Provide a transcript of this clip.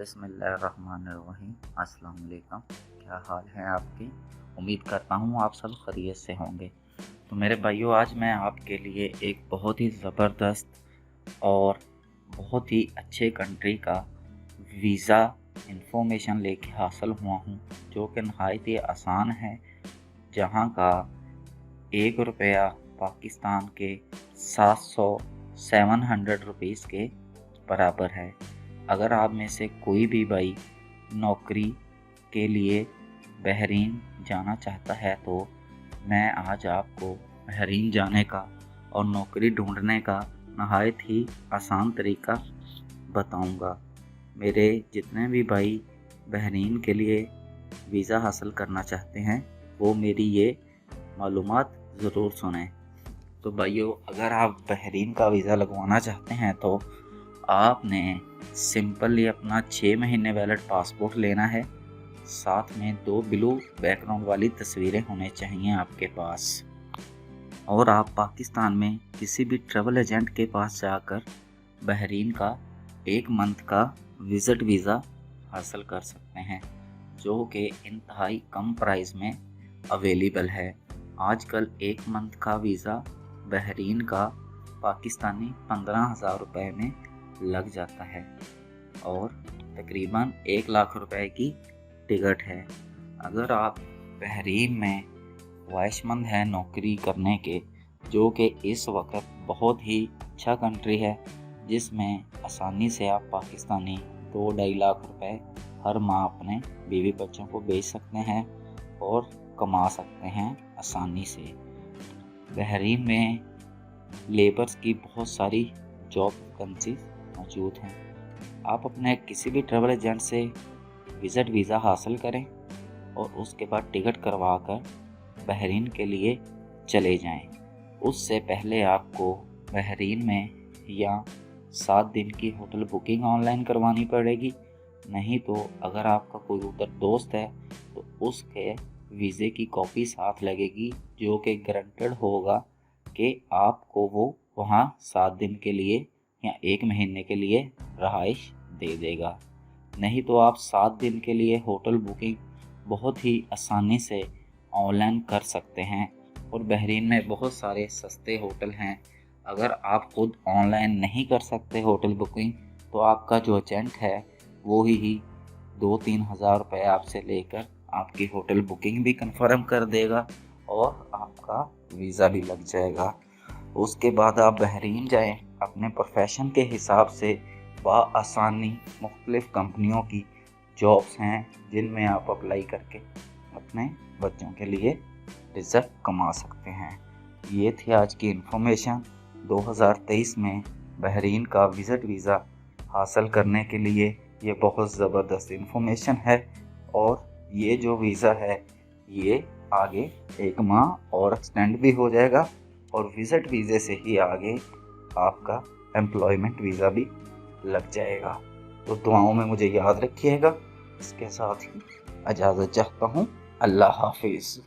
बिस्मिल्लाहिर्रहमानिर्रहीम। अस्सलाम वालेकुम। क्या हाल है आपकी? उम्मीद करता हूँ आप सब खैरियत से होंगे। तो मेरे भाइयों, आज मैं आपके लिए एक बहुत ही ज़बरदस्त और बहुत ही अच्छे कंट्री का वीज़ा इंफॉर्मेशन लेके हासिल हुआ हूँ, जो कि नहायत ही आसान है, जहाँ का 1 रुपया पाकिस्तान के 700 रुपीज़ के बराबर है। अगर आप में से कोई भी भाई नौकरी के लिए बहरीन जाना चाहता है तो मैं आज आपको बहरीन जाने का और नौकरी ढूंढने का नहायत ही आसान तरीका बताऊंगा। मेरे जितने भी भाई बहरीन के लिए वीज़ा हासिल करना चाहते हैं वो मेरी ये मालूमात ज़रूर सुनें। तो भाइयों, अगर आप बहरीन का वीज़ा लगवाना चाहते हैं तो आपने सिंपली अपना 6 महीने वैलिड पासपोर्ट लेना है। साथ में 2 ब्लू बैकग्राउंड वाली तस्वीरें होने चाहिए आपके पास, और आप पाकिस्तान में किसी भी ट्रैवल एजेंट के पास जाकर बहरीन का 1 मंथ का विज़िट वीज़ा हासिल कर सकते हैं, जो कि इंतहाई कम प्राइस में अवेलेबल है। आजकल 1 मंथ का वीज़ा बहरीन का पाकिस्तानी 15,000 रुपये में लग जाता है और तकरीबन 1 लाख रुपए की टिकट है। अगर आप बहरीन में ख्वाहिशमंद हैं नौकरी करने के, जो कि इस वक्त बहुत ही अच्छा कंट्री है, जिसमें आसानी से आप पाकिस्तानी 2-2.5 लाख रुपए हर माह अपने बीवी बच्चों को भेज सकते हैं और कमा सकते हैं आसानी से। बहरीन में लेबर्स की बहुत सारी जॉब वैकेंसीज मौजूद हैं। आप अपने किसी भी ट्रैवल एजेंट से विज़िट वीज़ा हासिल करें और उसके बाद टिकट करवा कर बहरीन के लिए चले जाएं। उससे पहले आपको बहरीन में या 7 दिन की होटल बुकिंग ऑनलाइन करवानी पड़ेगी। नहीं तो अगर आपका कोई उधर दोस्त है तो उसके वीज़े की कॉपी साथ लगेगी, जो कि गारंटेड होगा कि आपको वो वहाँ 7 दिन के लिए या 1 महीने के लिए रहाइश दे देगा। नहीं तो आप 7 दिन के लिए होटल बुकिंग बहुत ही आसानी से ऑनलाइन कर सकते हैं, और बहरीन में बहुत सारे सस्ते होटल हैं। अगर आप खुद ऑनलाइन नहीं कर सकते होटल बुकिंग, तो आपका जो एजेंट है वो ही 2-3 हज़ार रुपये आपसे लेकर आपकी होटल बुकिंग भी कंफर्म कर देगा और आपका वीज़ा भी लग जाएगा। उसके बाद आप बहरीन जाएं। अपने प्रोफेशन के हिसाब से आसानी मुख्तलिफ़ कंपनियों की जॉब्स हैं, जिनमें आप अप्लाई करके अपने बच्चों के लिए रिज़्क कमा सकते हैं। ये थी आज की इन्फॉर्मेशन। 2023 में बहरीन का विज़िट वीज़ा हासिल करने के लिए ये बहुत ज़बरदस्त इन्फॉर्मेशन है, और ये जो वीज़ा है ये आगे 1 माह और एक्सटेंड भी हो जाएगा, और विज़िट वीज़े से ही आगे आपका एम्प्लॉयमेंट वीज़ा भी लग जाएगा। तो दुआओं में मुझे याद रखिएगा। इसके साथ ही इजाज़त चाहता हूँ। अल्लाह हाफिज़।